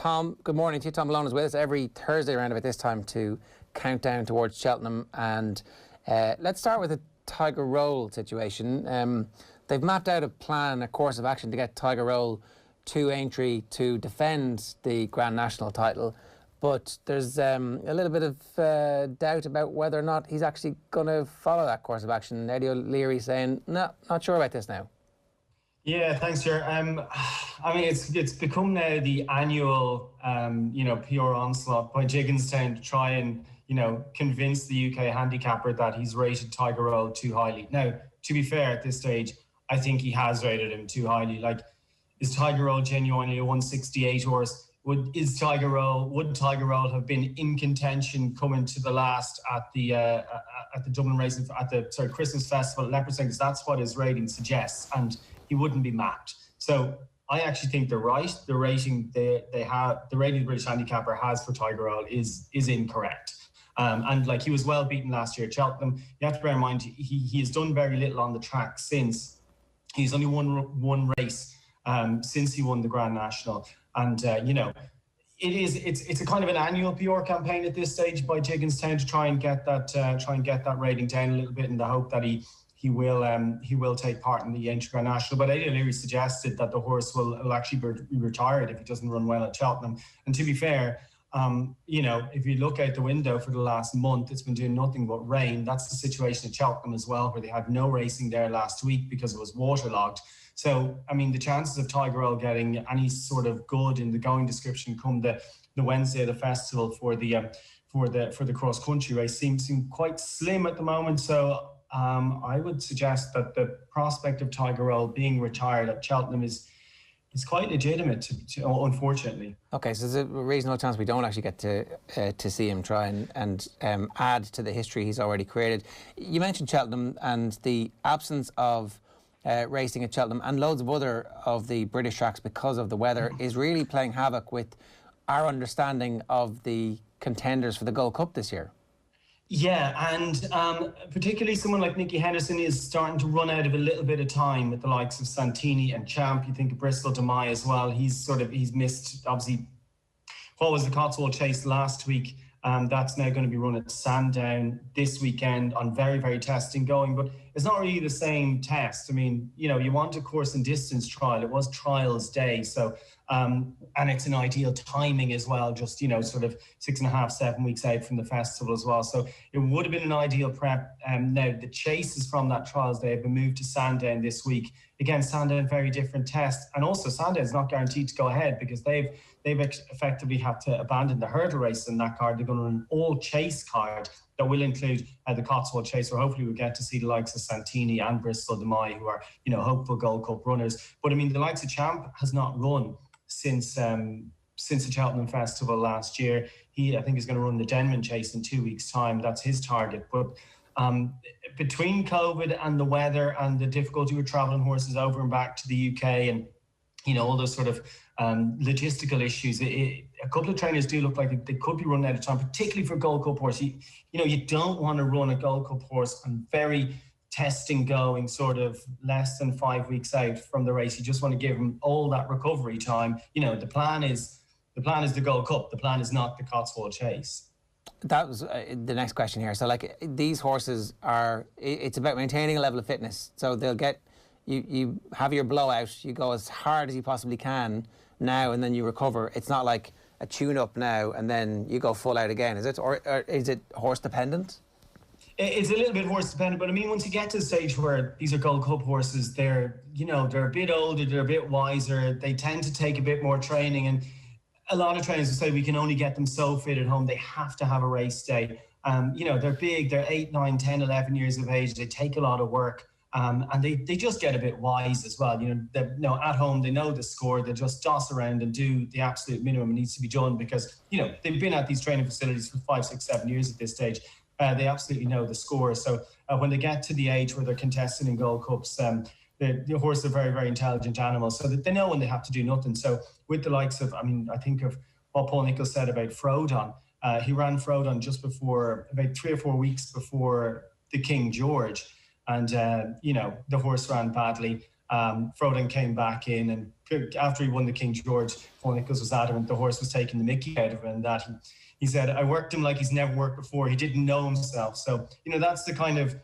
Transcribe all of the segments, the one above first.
Tom, good morning to you. Thom Malone is with us every Thursday around about this time to count down towards Cheltenham. And let's start with the Tiger Roll situation. They've mapped out a plan, a course of action to get Tiger Roll to Aintree to defend the Grand National title. But there's a little bit of doubt about whether or not he's actually going to follow that course of action. Eddie O'Leary saying, no, not sure about this now. Yeah, thanks, Ger. I mean, it's become now the annual, PR onslaught by Jigginstown to try and, convince the UK handicapper that he's rated Tiger Roll too highly. Now, to be fair, at this stage, I think he has rated him too highly. Like, is Tiger Roll genuinely a 168 horse? Would Tiger Roll have been in contention coming to the last at the Dublin race at the Christmas Festival at Leopardstown? Because that's what his rating suggests, and he wouldn't be mapped. So I actually think they're right. The rating the British handicapper has for Tiger Roll is incorrect. And like, he was well beaten last year at Cheltenham. You have to bear in mind he has done very little on the track since. He's only won one race since he won the Grand National. And it's a kind of an annual PR campaign at this stage by Jigginstown to try and get that rating down a little bit in the hope that he will take part in the Aintree Grand National. But Eddie O'Leary suggested that the horse will actually be retired if he doesn't run well at Cheltenham. And to be fair, if you look out the window for the last month, it's been doing nothing but rain. That's the situation at Cheltenham as well, where they had no racing there last week because it was waterlogged. So, I mean, the chances of Tiger Roll getting any sort of good in the going description come the Wednesday of the festival for the cross country race seem quite slim at the moment. So I would suggest that the prospect of Tiger Roll being retired at Cheltenham is quite legitimate, to unfortunately. Okay, so there's a reasonable chance we don't actually get to see him try and add to the history he's already created. You mentioned Cheltenham and the absence of racing at Cheltenham and loads of other of the British tracks because of the weather is really playing havoc with our understanding of the contenders for the Gold Cup this year. Yeah, and particularly someone like Nicky Henderson is starting to run out of a little bit of time with the likes of Santini and Champ. You think of Bristol de Mai as well. He's missed, obviously, what was the Cotswold Chase last week. That's now going to be run at Sandown this weekend on very, very testing going. But it's not really the same test. I mean, you want a course and distance trial. It was trials day. So, and it's an ideal timing as well, just, sort of 6.5, 7 weeks out from the festival as well. So it would have been an ideal prep. Now, the chases from that trials day have been moved to Sandown this week. Again, Sandown, very different test. And also Sandown is not guaranteed to go ahead because they've effectively had to abandon the hurdle race in that card. They're going to run an all chase card that will include the Cotswold Chase, where hopefully we'll get to see the likes of Santini and Bristol de Mai, who are, hopeful Gold Cup runners. But I mean, the likes of Champ has not run since the Cheltenham Festival last year. I think he's going to run the Denman Chase in 2 weeks' time. That's his target. But between COVID and the weather and the difficulty with travelling horses over and back to the UK and, all those sort of logistical issues, a couple of trainers do look like they could be running out of time, particularly for Gold Cup horse. You don't want to run a Gold Cup horse on very testing going sort of less than 5 weeks out from the race. You just want to give them all that recovery time. The plan is the Gold Cup. The plan is not the Cotswold Chase. That was the next question here. So, like, these horses it's about maintaining a level of fitness. So they'll get, you have your blowout, you go as hard as you possibly can now, and then you recover. It's not like a tune-up now and then you go full out again, is it? Or is it horse dependent? It's a little bit horse dependent, but I mean, once you get to the stage where these are Gold Cup horses, they're a bit older, they're a bit wiser, they tend to take a bit more training, and a lot of trainers will say we can only get them so fit at home, they have to have a race day. They're big, they're 8, 9, 10, 11 years of age, they take a lot of work, and they just get a bit wise as well. At home, they know the score, they just toss around and do the absolute minimum needs to be done because, they've been at these training facilities for 5, 6, 7 years at this stage. They absolutely know the score. So when they get to the age where they're contesting in Gold Cups, the horses are very, very intelligent animals. So that they know when they have to do nothing. So with the likes of, I think of what Paul Nicholls said about Frodon. He ran Frodon just before, about 3 or 4 weeks before the King George. And, the horse ran badly. Frodon came back in and after he won the King George, Paul Nicholls was adamant the horse was taking the mickey out of him, and that he said, I worked him like he's never worked before. He didn't know himself. So, that's the kind of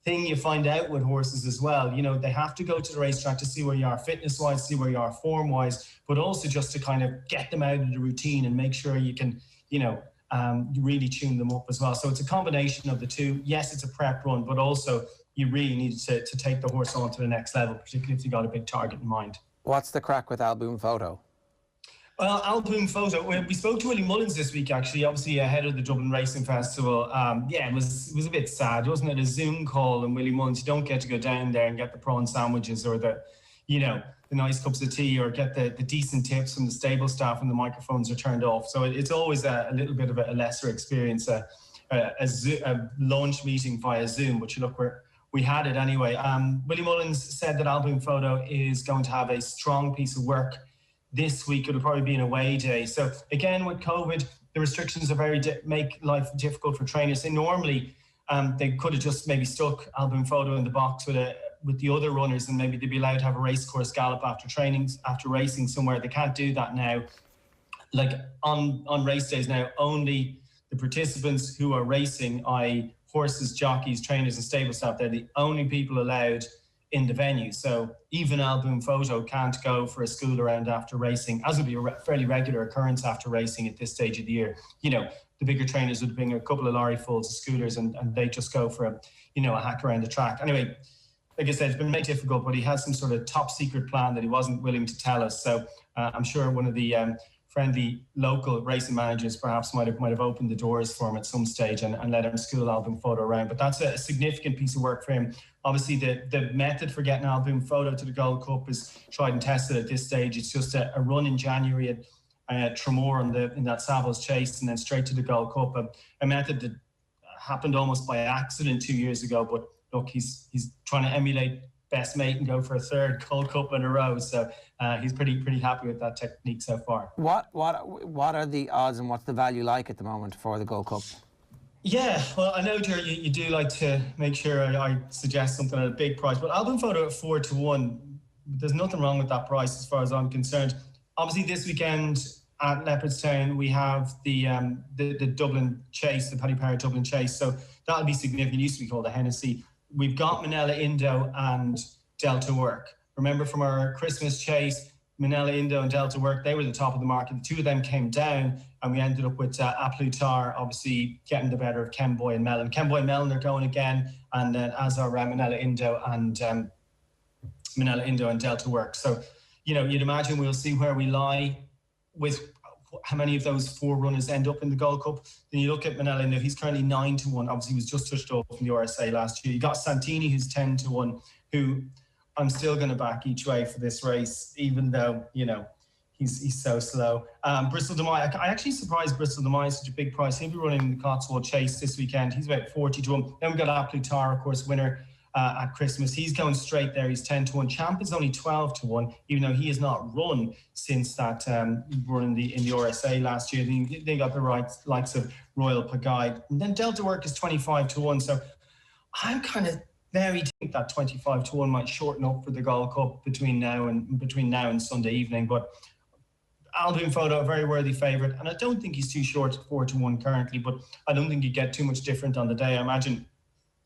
thing you find out with horses as well. They have to go to the racetrack to see where you are fitness-wise, see where you are form-wise, but also just to kind of get them out of the routine and make sure you can, really tune them up as well. So it's a combination of the two. Yes, it's a prep run, but also you really need to take the horse on to the next level, particularly if you've got a big target in mind. What's the crack with Alboom Photo? Well, Alboom Photo, we spoke to Willie Mullins this week, actually, obviously ahead of the Dublin Racing Festival. It was a bit sad, wasn't it? A Zoom call, and Willie Mullins, you don't get to go down there and get the prawn sandwiches or the nice cups of tea, or get the decent tips from the stable staff when the microphones are turned off. So it's always a little bit of a lesser experience, a launch meeting via Zoom, but we had it anyway. Willie Mullins said that Alboom Photo is going to have a strong piece of work this week. It'll probably be an away day. So again, with COVID, the restrictions are make life difficult for trainers. And normally they could have just maybe stuck Alboom Photo in the box with the other runners, and maybe they'd be allowed to have a race course gallop after racing somewhere. They can't do that now. Like on race days now, only the participants who are racing, i.e. horses, jockeys, trainers and stable staff, they're the only people allowed in the venue. So even Alboom Photo can't go for a school around after racing, as would be a fairly regular occurrence after racing at this stage of the year. The bigger trainers would bring a couple of lorry fulls of scooters and they just go for a hack around the track. Anyway, like I said, it's been made difficult, but he has some sort of top secret plan that he wasn't willing to tell us. So I'm sure one of the friendly local racing managers perhaps might have opened the doors for him at some stage and let him school Alboom Photo around. But that's a significant piece of work for him. Obviously, the method for getting Alboom Photo to the Gold Cup is tried and tested at this stage. It's just a run in January at Tramore in that Savills Chase, and then straight to the Gold Cup. A method that happened almost by accident 2 years ago, but look, he's trying to emulate best mate and go for a third Gold Cup in a row. So he's pretty happy with that technique so far. What are the odds and what's the value like at the moment for the Gold Cup? Yeah, well, I know, Jerry, you do like to make sure I suggest something at a big price, but Alboom Photo at 4-1, there's nothing wrong with that price as far as I'm concerned. Obviously, this weekend at Leopardstown, we have the Dublin Chase, the Paddy Power Dublin Chase. So that'll be significant. It used to be called the Hennessy. We've got Manila Indo and Delta Work. Remember from our Christmas chase, Manila Indo and Delta Work, they were the top of the market. The two of them came down, and we ended up with Aplutar obviously getting the better of Kenboy and Mellon. Kenboy and Mellon are going again, and then as are Manila Indo and Delta Work. So, you'd imagine we'll see where we lie with how many of those four runners end up in the Gold Cup. Then you look at Manila Indo, he's currently 9-1. Obviously, he was just touched off from the RSA last year. You got Santini, who's 10-1, who I'm still going to back each way for this race, even though, he's so slow. Bristol de Mai, I actually surprised Bristol de Mai is such a big price. He'll be running the Cotswold Chase this weekend. He's about 40-1. Then we've got Aplutar, of course, winner at Christmas. He's going straight there. He's 10-1. Champ is only 12-1, even though he has not run since that run in the RSA last year. They got the likes of Royal Pagaille. And then Delta Work is 25-1. So I'm kind of very think that 25-1 might shorten up for the Gold Cup between now and Sunday evening. But Alboom Photo, a very worthy favourite, and I don't think he's too short at 4-1 currently, but I don't think he'd get too much different on the day. I imagine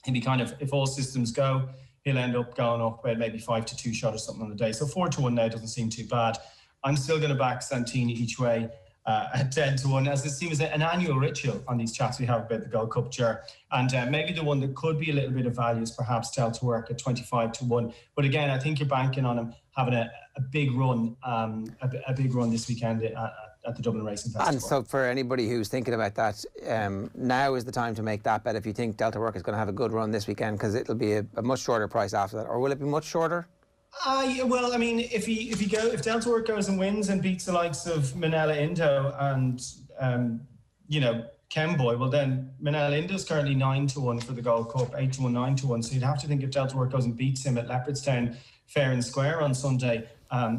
he'd be kind of, if all systems go, he'll end up going up by maybe 5-2 shot or something on the day. So 4-1 now doesn't seem too bad. I'm still going to back Santini each way at 10-1, as it seems an annual ritual on these chats we have about the Gold Cup, Ger. And maybe the one that could be a little bit of value is perhaps Delta Work at 25-1. But again, I think you're banking on him having a big run, a big run this weekend at the Dublin Racing Festival. And so for anybody who's thinking about that, now is the time to make that bet if you think Delta Work is going to have a good run this weekend, because it'll be a much shorter price after that. Or will it be much shorter? Well, I mean, if Delta Work goes and wins and beats the likes of Manila Indo and Kenboy, well then Manila Indo's currently 9-1 for the Gold Cup, 8-1, 9-1. So you'd have to think if Delta Work goes and beats him at Leopardstown fair and square on Sunday,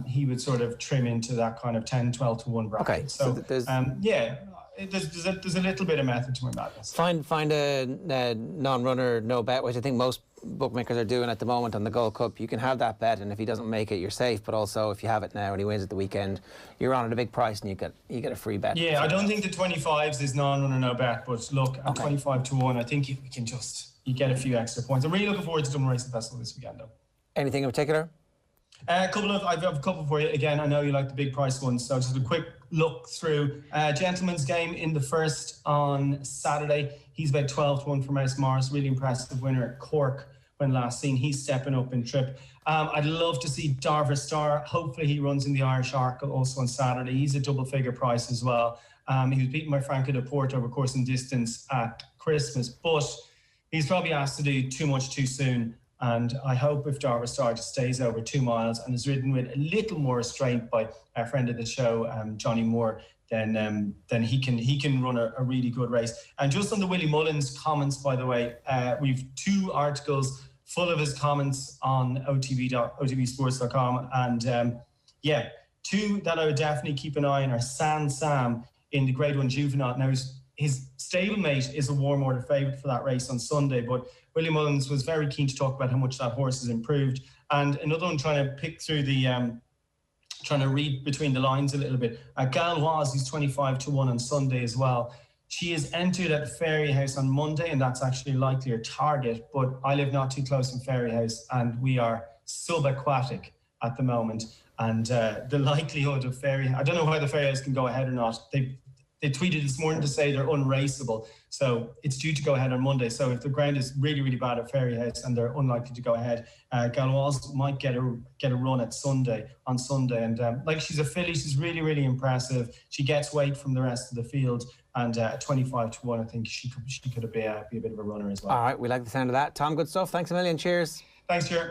he would sort of trim into that kind of 10-12-1 bracket. Okay, so there's there's a little bit of method to my madness. Find a non-runner, no bet, which I think most bookmakers are doing at the moment on the Gold Cup, you can have that bet, and if he doesn't make it, you're safe. But also, if you have it now and he wins at the weekend, you're on at a big price and you get a free bet. Yeah, I don't think the 25s is non-runner no bet, but look, at 25 to 1, I think you get a few extra points. I'm really looking forward to Dublin Racing Festival this weekend, though. Anything in particular? I've a couple for you. Again, I know you like the big price ones, so just a quick look through. Gentleman's Game in the first on Saturday. He's about 12 to 1 for Mouse Morris. Really impressive winner at Cork when last seen. He's stepping up in trip. I'd love to see Darver Star. Hopefully he runs in the Irish Arc also on Saturday. He's a double figure price as well. He was beaten by Franco de Porto over course and distance at Christmas, but he's probably asked to do too much too soon. And I hope if Darver Star just stays over 2 miles and is ridden with a little more restraint by our friend of the show, Johnny Moore, then he can run a really good race. And just on the Willie Mullins comments, by the way, we've 2 articles full of his comments on OTBSports.com. And 2 that I would definitely keep an eye on are Sam in the Grade 1 Juvenile. Now, his stablemate is a warm order favourite for that race on Sunday, but Willie Mullins was very keen to talk about how much that horse has improved. And another one trying to pick through the, trying to read between the lines a little bit. Galoise, who's 25 to 1 on Sunday as well. She is entered at Fairy House on Monday, and that's actually likely her target. But I live not too close from Fairy House, and we are subaquatic at the moment. And the likelihood of I don't know whether Fairy House can go ahead or not. They tweeted this morning to say they're unraceable. So it's due to go ahead on Monday. So if the ground is really, really bad at Fairy House and they're unlikely to go ahead, Galoise might get a run at on Sunday. And like, she's a filly, she's really, really impressive. She gets weight from the rest of the field. And 25 to 1, I think she could be a bit of a runner as well. All right, we like the sound of that. Tom, good stuff. Thanks a million. Cheers. Thanks, Stuart.